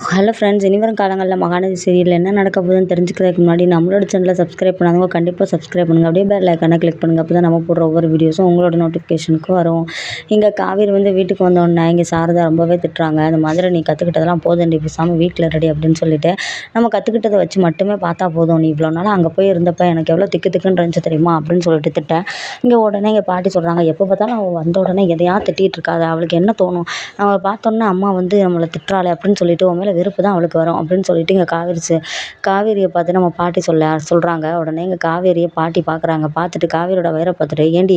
Hello friends, இனிவரும் காலங்களில் Mahanadi serial என்ன நடக்க போகுதுன்னு தெரிஞ்சுக்கிறதுக்கு முன்னாடி நம்மளோட சேனலை சப்ஸ்கிரைப் பண்ணாதவங்க கண்டிப்பாக சப்ஸ்கிரைப் பண்ணுங்கள். அப்படியே பெல் ஐக்கானை கிளிக் பண்ணுங்கள். அப்போ தான் நம்ம போடுற ஒவ்வொரு வீடியோஸும் உங்களோட நோட்டிஃபிகேஷனுக்கு வரும். இங்கே காவேரி வீட்டுக்கு வந்தோடனே இங்கே சாரதா ரொம்பவே திட்டுறாங்க. அந்த மாதிரி நீ கற்றுக்கிட்டதெல்லாம் போதும், நீ பேசாமல் வீட்டில் ரெடி அப்படின்னு சொல்லிட்டு நம்ம கற்றுக்கிட்டதை வச்சு மட்டுமே பார்த்தா போதும். நீ இவ்வளோ நாள் அங்கே போய் இருந்தப்போ எனக்கு எவ்வளோ திக்கு திக்குன்னு இருந்துச்சு தெரியுமா அப்படின்னு சொல்லிட்டு திட்டேன். இங்கே உடனே இங்கே பாட்டி சொல்கிறாங்க, எப்போ பார்த்தாலும் அவள் வந்த உடனே எதையா திட்டிகிட்டு இருக்காது, அவளுக்கு என்ன தோணும், நம்ம பார்த்தோன்னே அம்மா நம்மளை திட்டுறாளே அப்படின்னு சொல்லிட்டு உன் மேலே வெறுப்பு தான் அவளுக்கு வரும் அப்படின்னு சொல்லிட்டு இங்கே காவேரியை பார்த்து நம்ம பாட்டி சொல்கிறாங்க. உடனே இங்கே காவேரியை பாட்டி பார்க்குறாங்க. பார்த்துட்டு காவேரியோட வயிறை பார்த்துட்டு, ஏண்டி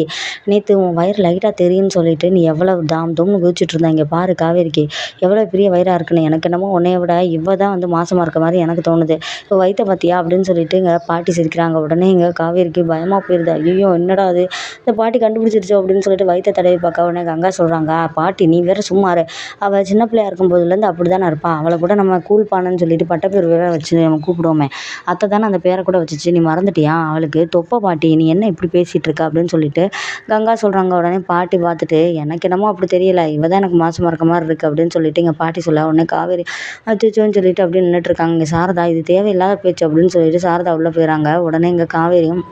நேற்று உன் வயிறு லைட்டாக தெரியும்னு சொல்லிட்டு நீ எவ்வளோ தம்னு குதிச்சுட்டு இருந்தா, இங்கே பாரு காவேரிக்கு எவ்வளோ பெரிய வயிறாக இருக்குன்னு. எனக்கு என்னமோ உன்னைய விட இவ தான் மாசமாக இருக்க மாதிரி எனக்கு தோணுது. இப்போ வயிற்றை பார்த்தியா அப்படின்னு சொல்லிட்டு இங்கே பாட்டி சிரிக்கிறாங்க. உடனே இங்கே காவேரிக்கு பயமாக போயிருது. ஐயோ என்னடா அது, இந்த பாட்டி கண்டுபிடிச்சிருச்சோ அப்படின்னு சொல்லிட்டு வயிற்றை தடவி பார்க்க உடனே கங்கா சொல்கிறாங்க, பாட்டி நீ வேற சும்மாரு, அவள் சின்ன பிள்ளையா இருக்கும்போதுலேருந்து அப்படி தானே இருப்பா, அவளை கூட நம்ம கூழ்பானன்னு சொல்லிட்டு பட்டப்பேர் வேற வச்சு நம்ம கூப்பிடுவோமே, அத்தை தானே அந்த பேரை கூட வச்சுச்சு, நீ மறந்துட்டியா, அவளுக்கு தொப்பை பாட்டி, நீ என்ன இப்படி பேசிகிட்டு இருக்க அப்படின்னு சொல்லிட்டு கங்கா சொல்கிறாங்க. உடனே பாட்டி பார்த்துட்டு, எனக்கு என்னமோ அப்படி தெரியல, இவ தான் எனக்கு மாசமாக இருக்க மாதிரி இருக்குது அப்படின்னு சொல்லிட்டு இங்கே பாட்டி சொல்ல உடனே காவேரி அச்சோன்னு சொல்லிட்டு அப்படியே நின்றுட்டுருக்காங்க. இங்கே சாரதா இது தேவையில்லாத பேச்சு அப்படின்னு சொல்லிட்டு சாரதா உள்ளே போயிடறாங்க. உடனே இங்கே காவேரியும்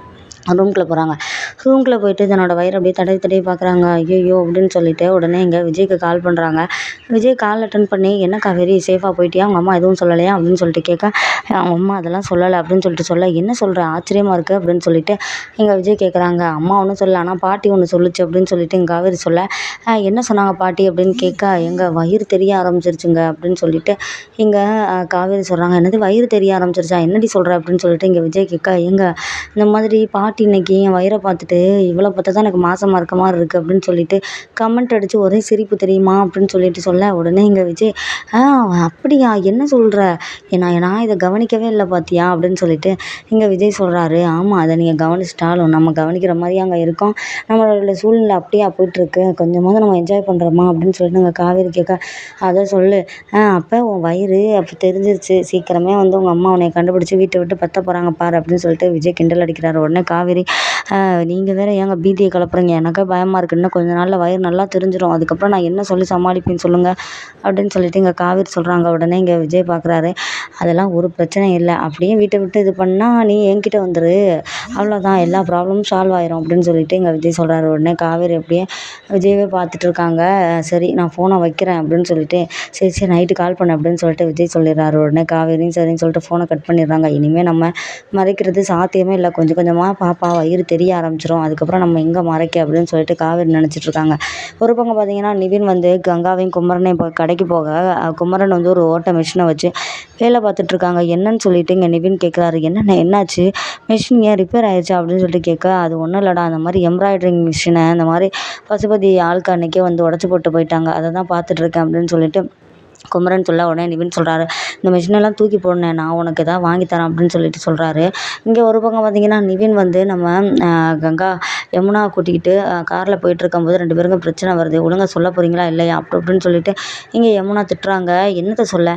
ரூம்குள்ளே போகிறாங்க. ரூம்குள்ளே போயிட்டு தன்னோட வயிறை அப்படியே தடவி பார்க்குறாங்க. ஐயோ அப்படின்னு சொல்லிட்டு உடனே இங்கே விஜய்க்கு கால் பண்ணுறாங்க. விஜய் கால் அட்டன் பண்ணி, என்ன காவேரி சேஃபாக போயிட்டியா, அவங்க அம்மா எதுவும் சொல்லலையா அப்படின்னு சொல்லிட்டு கேட்க, அவங்க அம்மா அதெல்லாம் சொல்லலை அப்படின்னு சொல்லிட்டு சொல்ல, என்ன சொல்கிற ஆச்சரியமாக இருக்குது அப்படின்னு சொல்லிட்டு எங்கள் விஜய் கேட்குறாங்க. அம்மா ஒன்றும் சொல்லலை, ஆனால் பாட்டி ஒன்று சொல்லுச்சு அப்படின்னு சொல்லிட்டு எங்கள் காவேரி சொல்ல, என்ன சொன்னாங்க பாட்டி அப்படின்னு கேட்க, எங்கள் வயிறு தெரிய ஆரம்பிச்சிருச்சுங்க அப்படின்னு சொல்லிட்டு இங்கே காவேரி சொல்கிறாங்க. என்னது வயிறு தெரிய ஆரம்பிச்சிருச்சா, என்னடி சொல்கிற அப்படின்னு சொல்லிட்டு இங்கே விஜய் கேட்க, இந்த மாதிரி பாட்டி இன்னைக்கு என் வயிறை பார்த்துட்டு இவ்வளோ பார்த்தா தான் எனக்கு மாசமாக இருக்க மாதிரி இருக்குது அப்படின்னு சொல்லிட்டு கமெண்ட் அடித்து ஒரே சிரிப்பு தெரியுமா அப்படின்னு சொல்லிட்டு சொல்ல, உடனே இங்கே விஜய், அப்படியா என்ன சொல்கிற, நான் இதை கவனிக்கவே இல்லை பார்த்தியா அப்படின்னு சொல்லிட்டு இங்கே விஜய் சொல்கிறாரு. ஆமாம், அதை நீங்கள் கவனிச்சிட்டாலும் நம்ம கவனிக்கிற மாதிரி அங்கே இருக்கோம், நம்மளோட சூழ்நிலை அப்படியே போயிட்டுருக்கு, கொஞ்சமாவது நம்ம என்ஜாய் பண்ணுறோமா அப்படின்னு சொல்லிட்டு நாங்கள் காவேரி கேட்க, அதை சொல்லு, அப்போ உன் வயிறு அப்போ தெரிஞ்சிருச்சு, சீக்கிரமே உங்கள் அம்மா உன்னை கண்டுபிடிச்சி வீட்டை விட்டு பற்ற போகிறாங்க பாரு அப்படின்னு சொல்லிட்டு விஜய் கிண்டல் அடிக்கிறாரு. உடனே காவேரி, நீங்கள் வேறு ஏங்க பீதியை கலப்புறீங்க, எனக்கே பயமாக இருக்குது, இன்னும் கொஞ்சம் நாளில் வயிறு நல்லா தெரிஞ்சிடும், அதுக்கப்புறம் நான் என்ன சொல்லி சமாளிப்பேன்னு சொல்லுங்கள் அப்படின்னு சொல்லிட்டு இங்கே காவேரி சொல்கிறாங்க. உடனே இங்கே விஜய் பார்க்குறாரு, அதெல்லாம் ஒரு பிரச்சனையும் இல்லை, அப்படியே வீட்டை விட்டு இது பண்ணால் நீ என்கிட்ட வந்துரு, அவ்வளோதான், எல்லா ப்ராப்ளமும் சால்வ் ஆயிரும் அப்படின்னு சொல்லிட்டு இங்கே விஜய் சொல்கிறாரு. உடனே காவேரி அப்படியே விஜயவே பார்த்துட்டு இருக்காங்க. சரி நான் ஃபோனை வைக்கிறேன் அப்படின்னு சொல்லிட்டு, சரி நைட்டு கால் பண்ண அப்படின்னு சொல்லிட்டு விஜய் சொல்லிடுறாரு. உடனே காவேரியும் சரின்னு சொல்லிட்டு ஃபோனை கட் பண்ணிடுறாங்க. இனிமேல் நம்ம மறைக்கிறது சாத்தியமே இல்லை, கொஞ்சம் கொஞ்சமாக பாப்பா வயிறு தெரிய ஆரம்பிச்சிடும், அதுக்கப்புறம் நம்ம எங்கே மறைக்க அப்படின்னு சொல்லிட்டு காவேரி நினச்சிட்ருக்காங்க. ஒரு பக்கம் பார்த்தீங்கன்னா நிவின் கங்காவையும் குமரனையும் இப்போ கடைக்கு போக, குமரன் ஒரு ஓட்ட மிஷினை வச்சு வேலை பார்த்துட்ருக்காங்க. என்னன்னு சொல்லிட்டு இங்கே நிவின் கேட்குறாரு. என்னாச்சு, மிஷின் ஏன் ரிப்பேர் ஆயிடுச்சா அப்படின்னு சொல்லிட்டு கேட்க, அது ஒன்றும் இல்லைடா, அந்த மாதிரி எம்ப்ராய்டரிங் மிஷினை இந்த மாதிரி பசுபதி ஆளுக்கு அன்றைக்கே உடச்சி போட்டு போயிட்டாங்க, அதை தான் பார்த்துட்ருக்கேன் அப்படின்னு சொல்லிட்டு குமரன் சொல்ல, உடனே நிவின் சொல்கிறாரு, இந்த மிஷினெல்லாம் தூக்கி போடனேன், நான் உனக்கு எதாவது வாங்கி தரேன் அப்படின்னு சொல்லிட்டு சொல்கிறாரு. இங்கே ஒரு பக்கம் பார்த்திங்கன்னா நிவின் நம்ம கங்கா யமுனா கூட்டிக்கிட்டு காரில் போயிட்டு இருக்கும்போது 2 பேருக்கும் பிரச்சனை வருது, ஒழுங்காக சொல்ல போகிறீங்களா இல்லையா அப்படின்னு சொல்லிட்டு இங்கே யமுனா திட்டுறாங்க. என்னத்தை சொல்ல,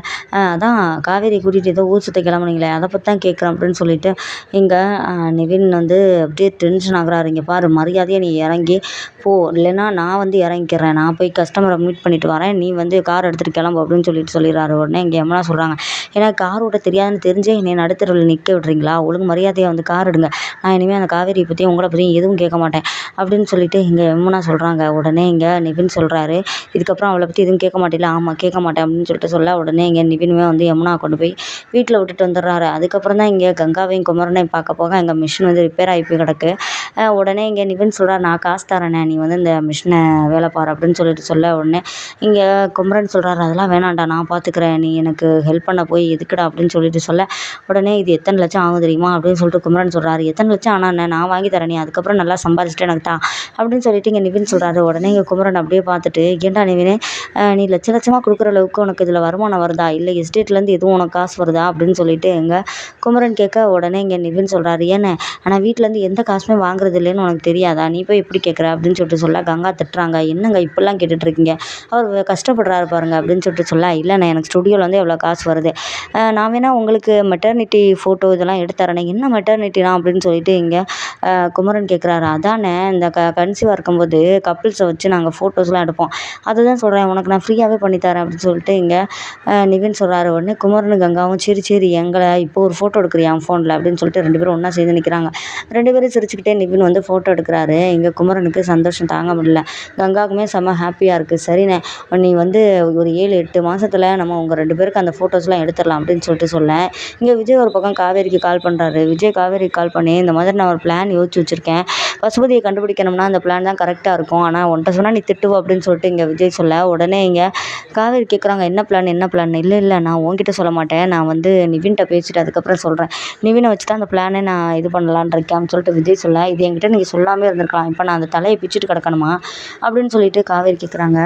அதான் காவேரி கூட்டிகிட்டு ஏதோ ஊர் சுற்ற கிளம்புனீங்களே அதை பற்றி தான் கேட்குறேன் அப்படின்னு சொல்லிட்டு இங்கே நிவின் அப்படியே டென்ஷன் ஆகுறாரு. இங்கே பாரு, மரியாதையாக நீ இறங்கி போ, இல்லைன்னா நான் இறங்கிக்கிறேன், நான் போய் கஸ்டமரை மீட் பண்ணிட்டு வரேன், நீ கார் எடுத்துகிட்டு கிளம்பு அப்படின்னு சொல்லிட்டு சொல்லிடுறாரு. உடனே இங்கே யமுனா சொல்கிறாங்க, ஏன்னா கார் ஓட்ட தெரியாதுன்னு தெரிஞ்சே என்னை நடுத்தருவில் நிற்க விடுறீங்களா, ஒழுங்கு மரியாதையாக கார் எடுங்க, நான் இனிமேல் அந்த காவேரியை பற்றியும் உங்களை பற்றியும் எதுவும் கேட்க மாட்டேன் அப்படின்னு சொல்லிட்டு இங்கே யமுனா சொல்கிறாங்க. உடனே இங்கே நிவின் சொல்கிறாரு, இதுக்கப்புறம் அவளை பற்றி எதுவும் கேட்க மாட்டேல, ஆமாம் கேட்க மாட்டேன் அப்படின்னு சொல்லிட்டு சொல்ல, உடனே இங்கே நிவினுமே யமுனா கொண்டு போய் வீட்டில் விட்டுட்டு வந்துடுறாரு. அதுக்கப்புறம் தான் இங்கே கங்காவையும் குமரனையும் பார்க்க போக எங்கள் மிஷின் ரிப்பேர் ஆகி போய் கிடக்கு. உடனே இங்கே நிவின் சொல்கிறார், நான் காசு தரேனே, நீ இந்த மிஷினை வேலை பாரு அப்படின்னு சொல்லிட்டு சொல்ல, உடனே இங்கே குமரன் சொல்கிறாரு, அதெல்லாம் வேணாண்டா, நான் பார்த்துக்கிறேன், நீ எனக்கு ஹெல்ப் பண்ண போய் எதுக்குடா அப்படின்னு சொல்லிட்டு சொல்ல, உடனே இது எத்தனை லட்சம் ஆகும் தெரியுமா அப்படின்னு சொல்லிட்டு குமரன் சொல்கிறாரு. எத்தனை லட்சம் ஆனால் என்ன, நான் வாங்கி தரேன், நீ அதுக்கப்புறம் நல்லா சம்பாதிச்சுட்டு எனக்கு தா அப்படின்னு சொல்லிட்டு இங்கே நிவின் சொல்கிறாரு. உடனே இங்கே குமரன் அப்படியே பார்த்துட்டு, ஏன்டா நிவினே, நீ லட்சமாக கொடுக்குற அளவுக்கு உனக்கு இதில் வருமானம் வருதா, இல்லை எஸ்டேட்லேருந்து எதுவும் உனக்கு காசு வருதா அப்படின்னு சொல்லிட்டு எங்கே குமரன் கேட்க, உடனே இங்கே நிவின் சொல்கிறாரு, ஏன்னா ஆனால் வீட்டிலேருந்து எந்த காசுமே வாங்குறது இல்லைன்னு உனக்கு தெரியாதா, நீ போய் எப்படி கேட்குற அப்படின்னு சொல்லிட்டு சொல்ல, கங்கா திட்டுறாங்க, என்னங்க இப்படிலாம் கேட்டுட்ருக்கீங்க, அவர் கஷ்டப்படுறாரு பாருங்க அப்படின்னு சொல்லிட்டு சொல்ல, இல்லைண்ணே எனக்கு ஸ்டுடியோவில் எவ்வளோ காசு வருது, நான் வேணா உங்களுக்கு மெட்டர்னிட்டி ஃபோட்டோ இதெல்லாம் எடுத்து தரேனே. என்ன மெட்டர்னிட்டினா அப்படின்னு சொல்லிட்டு இங்கே குமரன் கேட்குறாரு. அதானே இந்த கன்சீவாக இருக்கும்போது கப்பிள்ஸை வச்சு நாங்கள் ஃபோட்டோஸ்லாம் எடுப்போம். அதுதான் சொல்கிறேன் உனக்கு நான் ஃப்ரீயாகவே பண்ணித்தரேன் அப்படின்னு சொல்லிட்டு இங்கே நிவின் சொல்கிறாரு. உடனே குமரனும் கங்காவும் சரி எங்களை இப்போ ஒரு ஃபோட்டோ எடுக்கிறியா என் ஃபோனில் அப்படின்னு சொல்லிட்டு 2 பேரும் ஒன்றா சேர்ந்து நிற்கிறாங்க. 2 பேரும் சிரிச்சுக்கிட்டே நிவின் வந்து ஃபோட்டோ எடுக்கிறாரு. இங்கே குமரனுக்கு சந்தோஷம் தாங்க முடியல. கங்காவுக்குமே செம்ம ஹாப்பியாக இருக்குது. சரிண்ணே நீ வந்து ஒரு 7-8 மாதத்தில் நம்ம உங்கள் 2 பேருக்கு அந்த ஃபோட்டோஸ்லாம் எடுத்துடலாம் அப்படின்னு சொல்லிட்டு சொல்ல இங்கே விஜய் ஒரு பக்கம் காவேரிக்கு கால் பண்ணுறாரு. விஜய் காவேரிக்கு கால் பண்ணி இந்த மாதிரி நான் ஒரு பிளான் யோசிச்சு வச்சுருக்கேன். பசுபதியை கண்டுபிடிக்கணும்னா அந்த பிளான் தான் கரெக்டாக இருக்கும். ஆனால் உன்ட்ட சொன்னால் நீ திட்டுவ அப்படின்னு சொல்லிட்டு இங்கே விஜய் சொல்ல உடனே இங்கே காவேரி கேட்குறாங்க என்ன பிளான் இல்லை நான் உன்கிட்ட சொல்ல மாட்டேன். நான் வந்து நிவின்கிட்ட பேசிட்டு அதுக்கப்புறம் சொல்கிறேன். நிவினை வச்சு தான் அந்த பிளானே நான் இது பண்ணலான்னு இருக்கேன் சொல்லிட்டு விஜய் சொல்ல இது என்கிட்ட நீங்கள் சொல்லாமே இருந்திருக்கலாம். இப்போ நான் அந்த தலையை பிச்சுட்டு கிடக்கணுமா அப்படின்னு சொல்லிட்டு காவேரி கேட்குறாங்க.